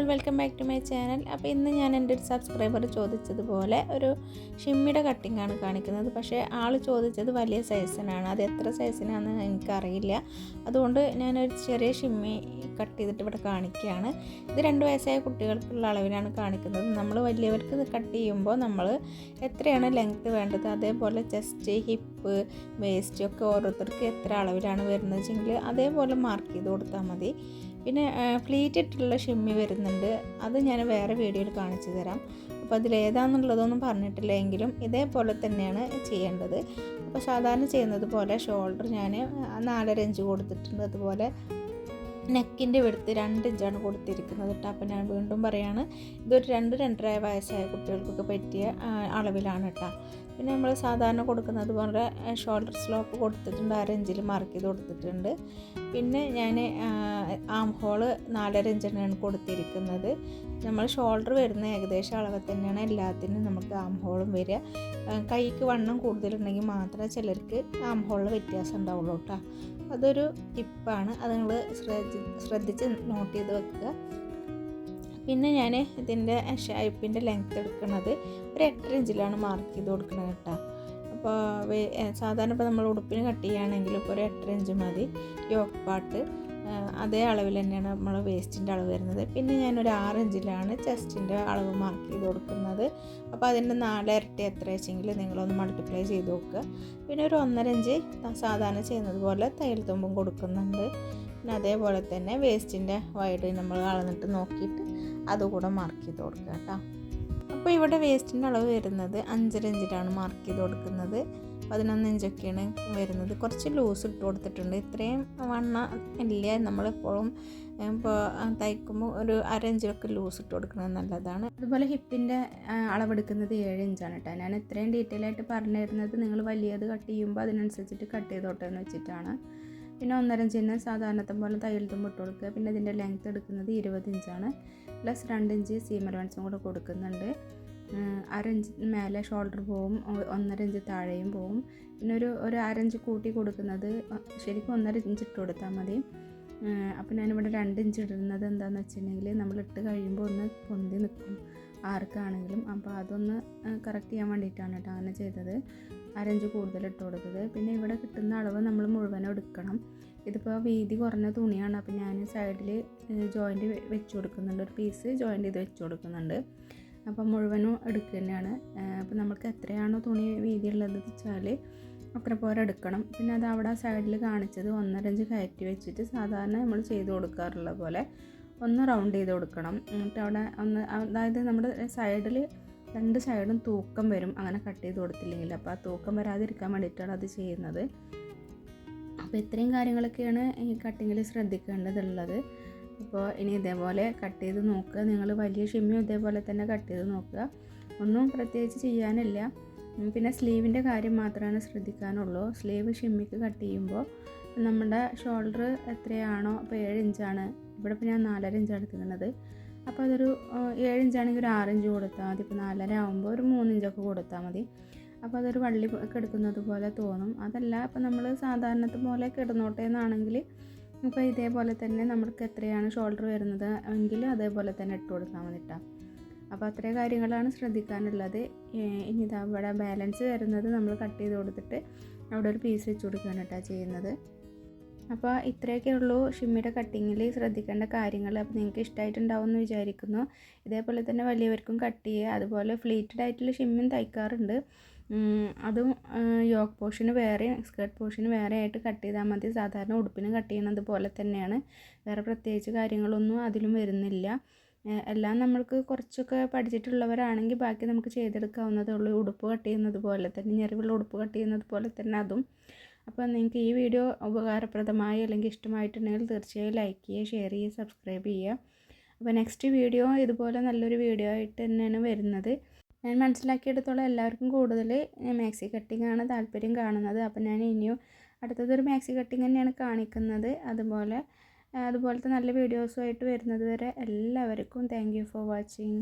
All welcome back to my channel. അപ്പോൾ ഇന്ന് ഞാൻ എൻ്റെ ഒരു സബ്സ്ക്രൈബർ ചോദിച്ചതുപോലെ ഒരു ഷിമ്മിയുടെ കട്ടിംഗ് ആണ് കാണിക്കുന്നത്. പക്ഷേ ആൾ ചോദിച്ചത് വലിയ സൈസിനാണ്. അത് എത്ര സൈസിനാണെന്ന് എനിക്കറിയില്ല. അതുകൊണ്ട് ഞാനൊരു ചെറിയ ഷിമ്മി കട്ട് ചെയ്തിട്ട് ഇവിടെ കാണിക്കുകയാണ്. ഇത് 2 വയസ്സായ കുട്ടികൾക്കുള്ള അളവിലാണ് കാണിക്കുന്നത്. നമ്മൾ വലിയവർക്ക് കട്ട് ചെയ്യുമ്പോൾ നമ്മൾ എത്രയാണ് ലെങ്ത്ത് വേണ്ടത്, അതേപോലെ ചെസ്റ്റ്, ഹിപ്പ്, വേസ്റ്റ് ഒക്കെ ഓരോരുത്തർക്ക് എത്ര അളവിലാണ് വരുന്നത് വെച്ചെങ്കിൽ അതേപോലെ മാർക്ക് ചെയ്ത് കൊടുത്താൽ മതി. പിന്നെ ഫ്ലീറ്റ് ഇട്ടുള്ള ഷിമ്മി വരുന്നുണ്ട്. അത് ഞാൻ വേറെ വീഡിയോയിൽ കാണിച്ചു തരാം. അപ്പോൾ അതിലേതാണെന്നുള്ളതൊന്നും പറഞ്ഞിട്ടില്ല, എങ്കിലും ഇതേപോലെ തന്നെയാണ് ചെയ്യേണ്ടത്. അപ്പോൾ സാധാരണ ചെയ്യുന്നത് പോലെ ഷോൾഡർ ഞാൻ 4.5 ഇഞ്ച് കൊടുത്തിട്ടുണ്ട്. അതുപോലെ നെക്കിൻ്റെ വെടുത്ത് 2 ഇഞ്ചാണ് കൊടുത്തിരിക്കുന്നത് കേട്ടോ. അപ്പോൾ ഞാൻ വീണ്ടും പറയുകയാണ്, ഇതൊരു 2-2.5 വയസ്സായ കുട്ടികൾക്കൊക്കെ പറ്റിയ അളവിലാണ് കേട്ടോ. പിന്നെ നമ്മൾ സാധാരണ കൊടുക്കുന്നത് പോലെ ഷോൾഡർ സ്ലോപ്പ് കൊടുത്തിട്ടുണ്ട്, 1/2 ഇഞ്ചിൽ മാർക്ക് ചെയ്ത് കൊടുത്തിട്ടുണ്ട്. പിന്നെ ഞാൻ ആം ഹോള് 4.5 ഇഞ്ചാണ് കൊടുത്തിരിക്കുന്നത്. നമ്മൾ ഷോൾഡർ വരുന്ന ഏകദേശം അളവ് തന്നെയാണ് എല്ലാത്തിനും നമുക്ക് ആം ഹോളും വരിക. കൈക്ക് വണ്ണം കൂടുതലുണ്ടെങ്കിൽ മാത്രമേ ചിലർക്ക് ആം ഹോളിൽ വ്യത്യാസം ഉണ്ടാവുള്ളൂ കേട്ടോ. അതൊരു ടിപ്പാണ്, അത് നിങ്ങൾ ശ്രദ്ധിച്ച് നോട്ട് ചെയ്ത് വെക്കുക. പിന്നെ ഞാൻ ഇതിൻ്റെ ഷേപ്പിൻ്റെ ലെങ്ത്ത് എടുക്കുന്നത് ഒരു 8 ഇഞ്ചിലാണ് മാർക്ക് ചെയ്ത് കൊടുക്കുന്നത് കേട്ടോ. അപ്പോൾ സാധാരണ ഇപ്പോൾ നമ്മൾ ഉടുപ്പിന് കട്ട് ചെയ്യുകയാണെങ്കിൽ ഇപ്പോൾ ഒരു 8 ഇഞ്ച് മതി. യോക്ക് പാർട്ട് അതേ അളവിൽ തന്നെയാണ് നമ്മൾ വേസ്റ്റിൻ്റെ അളവ് വരുന്നത്. പിന്നെ ഞാനൊരു 6 ഇഞ്ചിലാണ് ചെസ്റ്റിൻ്റെ അളവ് മാർക്ക് ചെയ്ത് കൊടുക്കുന്നത്. അപ്പോൾ അതിൻ്റെ 4 ഇരട്ടി എത്ര വെച്ചെങ്കിൽ നിങ്ങളൊന്ന് മൾട്ടിപ്ലൈ ചെയ്ത് നോക്കുക. പിന്നെ ഒരു 1.5 ഇഞ്ച് സാധാരണ ചെയ്യുന്നത് പോലെ തയ്യൽ തുമ്പും കൊടുക്കുന്നുണ്ട്. പിന്നെ അതേപോലെ തന്നെ വേസ്റ്റിൻ്റെ വൈഡ് നമ്മൾ അളന്നിട്ട് നോക്കിയിട്ട് അതുകൂടെ മാർക്ക് ചെയ്ത് കൊടുക്കുക കേട്ടോ. അപ്പോൾ ഇവിടെ വേസ്റ്റിൻ്റെ അളവ് വരുന്നത് 5.5 ഇഞ്ചിലാണ് മാർക്ക് ചെയ്ത് കൊടുക്കുന്നത്. 11 ഇഞ്ചൊക്കെയാണ് വരുന്നത്. കുറച്ച് ലൂസ് ഇട്ട് കൊടുത്തിട്ടുണ്ട്. ഇത്രയും വണ്ണം ഇല്ല, നമ്മളെപ്പോഴും ഇപ്പോൾ തയ്ക്കുമ്പോൾ ഒരു 1/2 ഇഞ്ചൊക്കെ ലൂസ് ഇട്ട് കൊടുക്കുന്നത് നല്ലതാണ്. അതുപോലെ ഹിപ്പിൻ്റെ അളവെടുക്കുന്നത് 7 ഇഞ്ചാണ് കേട്ടോ. ഞാൻ ഇത്രയും ഡീറ്റെയിൽ ആയിട്ട് പറഞ്ഞു തരുന്നത് നിങ്ങൾ വലിയത് കട്ട് ചെയ്യുമ്പോൾ അതിനനുസരിച്ചിട്ട് കട്ട് ചെയ്തോട്ടെ എന്ന് വെച്ചിട്ടാണ്. പിന്നെ 1.5 ഇഞ്ചിന് സാധാരണത്തെ പോലെ തയ്യൽ തുമ്പ് ഇട്ട് കൊടുക്കുക. പിന്നെ ഇതിൻ്റെ ലെങ്ത്ത് എടുക്കുന്നത് 20 ഇഞ്ചാണ്. പ്ലസ് 2 ഇഞ്ച് സീം അലവൻസും കൂടെ കൊടുക്കുന്നുണ്ട്. 1/2 ഇഞ്ച് മേലെ ഷോൾഡർ പോവും, 1.5 ഇഞ്ച് താഴെയും പോവും. പിന്നെ ഒരു 1/2 ഇഞ്ച് കൂട്ടി കൊടുക്കുന്നത് ശരിക്കും 1.5 ഇഞ്ച് ഇട്ട് കൊടുത്താൽ മതി. അപ്പോൾ ഞാനിവിടെ 2 ഇഞ്ച് ഇടുന്നത് എന്താണെന്ന് വെച്ചിട്ടുണ്ടെങ്കിൽ നമ്മൾ ഇട്ട് കഴിയുമ്പോൾ ഒന്ന് പൊന്തി നിൽക്കും ആർക്കാണെങ്കിലും. അപ്പോൾ അതൊന്ന് കറക്റ്റ് ചെയ്യാൻ വേണ്ടിയിട്ടാണ് കേട്ടോ അങ്ങനെ ചെയ്തത്. 1/2 ഇഞ്ച് കൂടുതൽ ഇട്ട് കൊടുത്തത്. പിന്നെ ഇവിടെ കിട്ടുന്ന അളവ് നമ്മൾ മുഴുവനും എടുക്കണം. ഇതിപ്പോൾ വീതി കുറഞ്ഞ തുണിയാണ്. അപ്പോൾ ഞാൻ സൈഡിൽ ജോയിൻറ്റ് വെച്ച് കൊടുക്കുന്നുണ്ട്, ഒരു പീസ് ജോയിൻറ്റ് ചെയ്ത് വെച്ച് കൊടുക്കുന്നുണ്ട്. അപ്പോൾ മുഴുവനും എടുക്കുക തന്നെയാണ്. അപ്പോൾ നമുക്ക് എത്രയാണോ തുണി വീതി ഉള്ളത് വെച്ചാൽ അത്ര പോലെ എടുക്കണം. പിന്നെ അത് അവിടെ സൈഡിൽ കാണിച്ചത് 1.5 ഇഞ്ച് കയറ്റി വെച്ചിട്ട് സാധാരണ നമ്മൾ ചെയ്ത് കൊടുക്കാറുള്ള പോലെ ഒന്ന് റൗണ്ട് ചെയ്ത് കൊടുക്കണം. എന്നിട്ട് അവിടെ അതായത് നമ്മുടെ സൈഡിൽ 2 സൈഡും തൂക്കം വരും അങ്ങനെ കട്ട് ചെയ്ത് കൊടുത്തില്ലെങ്കിൽ. അപ്പോൾ ആ തൂക്കം വരാതിരിക്കാൻ വേണ്ടിയിട്ടാണ് അത് ചെയ്യുന്നത്. അപ്പോൾ ഇത്രയും കാര്യങ്ങളൊക്കെയാണ് ഈ കട്ടിങ്ങിൽ ശ്രദ്ധിക്കേണ്ടതുള്ളത്. അപ്പോൾ ഇനി ഇതേപോലെ കട്ട് ചെയ്ത് നോക്കുക. നിങ്ങൾ വലിയ ഷിമ്മിയും ഇതേപോലെ തന്നെ കട്ട് ചെയ്ത് നോക്കുക. ഒന്നും പ്രത്യേകിച്ച് ചെയ്യാനില്ല. പിന്നെ സ്ലീവിൻ്റെ കാര്യം മാത്രമാണ് ശ്രദ്ധിക്കാനുള്ളൂ. സ്ലീവ് ഷിമ്മിക്ക് കട്ട് ചെയ്യുമ്പോൾ നമ്മുടെ ഷോൾഡർ എത്രയാണോ, ഇപ്പോൾ 7 ഇഞ്ചാണ്, ഇവിടെ ഇപ്പോൾ ഞാൻ 4.5 ഇഞ്ചാണ് എടുക്കുന്നത്. അപ്പോൾ അതൊരു 7 ഇഞ്ചാണെങ്കിൽ ഒരു 6 ഇഞ്ച് കൊടുത്താൽ മതി. ഇപ്പോൾ 4.5 ആകുമ്പോൾ ഒരു 3 ഇഞ്ചൊക്കെ കൊടുത്താൽ മതി. അപ്പോൾ അതൊരു വള്ളി കിടക്കുന്നത് പോലെ തോന്നും. അതല്ല ഇപ്പോൾ നമ്മൾ സാധാരണത്തെ പോലെ കിടന്നോട്ടെ എന്നാണെങ്കിൽ ഇപ്പോൾ ഇതേപോലെ തന്നെ നമുക്ക് എത്രയാണ് ഷോൾഡർ വരുന്നത് എങ്കിൽ അതേപോലെ തന്നെ ഇട്ട് കൊടുത്താൽ മതി കേട്ടോ. അപ്പോൾ അത്രയും കാര്യങ്ങളാണ് ശ്രദ്ധിക്കാനുള്ളത്. ഇനി ഇതാ ഇവിടെ ബാലൻസ് വരുന്നത് നമ്മൾ കട്ട് ചെയ്ത് കൊടുത്തിട്ട് അവിടെ ഒരു പീസ് വെച്ച് കൊടുക്കുകയാണ് കേട്ടോ ചെയ്യുന്നത്. അപ്പോൾ ഇത്രയൊക്കെ ഉള്ളൂ ഷിമ്മിയുടെ കട്ടിങ്ങിൽ ശ്രദ്ധിക്കേണ്ട കാര്യങ്ങൾ. അപ്പോൾ നിങ്ങൾക്ക് ഇഷ്ടമായിട്ടുണ്ടാവും എന്ന് വിചാരിക്കുന്നു. ഇതേപോലെ തന്നെ വലിയവർക്കും കട്ട് ചെയ്യുക. അതുപോലെ ഫ്ലീറ്റഡ് ആയിട്ടുള്ള ഷിമ്മിയും തയ്ക്കാറുണ്ട്. അതും യോക്ക് പോർഷന് വേറെ, സ്കേർട്ട് പോർഷന് വേറെ ആയിട്ട് കട്ട് ചെയ്താൽ മതി. സാധാരണ ഉടുപ്പിന് കട്ട് ചെയ്യുന്നത് പോലെ തന്നെയാണ്. വേറെ പ്രത്യേകിച്ച് കാര്യങ്ങളൊന്നും അതിലും വരുന്നില്ല. എല്ലാം നമ്മൾക്ക് കുറച്ചൊക്കെ പഠിച്ചിട്ടുള്ളവരാണെങ്കിൽ ബാക്കി നമുക്ക് ചെയ്തെടുക്കാവുന്നതേ ഉള്ളൂ. ഉടുപ്പ് കട്ട് ചെയ്യുന്നത് പോലെ തന്നെ, ഞെറിവുള്ള ഉടുപ്പ് കട്ട് ചെയ്യുന്നത് പോലെ തന്നെ അതും. അപ്പോൾ നിങ്ങൾക്ക് ഈ വീഡിയോ ഉപകാരപ്രദമായി അല്ലെങ്കിൽ ഇഷ്ടമായിട്ടുണ്ടെങ്കിൽ തീർച്ചയായും ലൈക്ക് ചെയ്യുക, ഷെയർ ചെയ്യുക, സബ്സ്ക്രൈബ് ചെയ്യുക. അപ്പോൾ നെക്സ്റ്റ് വീഡിയോ ഇതുപോലെ നല്ലൊരു വീഡിയോ ആയിട്ട് തന്നെയാണ് വരുന്നത്. ഞാൻ മനസ്സിലാക്കിയെടുത്തോളം എല്ലാവർക്കും കൂടുതൽ മാക്സി കട്ടിംഗ് ആണ് താല്പര്യം കാണുന്നത്. അപ്പോൾ ഞാൻ ഇനിയും അടുത്തതൊരു മാക്സി കട്ടിങ് തന്നെയാണ് കാണിക്കുന്നത്. അതുപോലത്തെ നല്ല വീഡിയോസുമായിട്ട് വരുന്നത് വരെ എല്ലാവർക്കും താങ്ക് യു ഫോർ വാച്ചിങ്.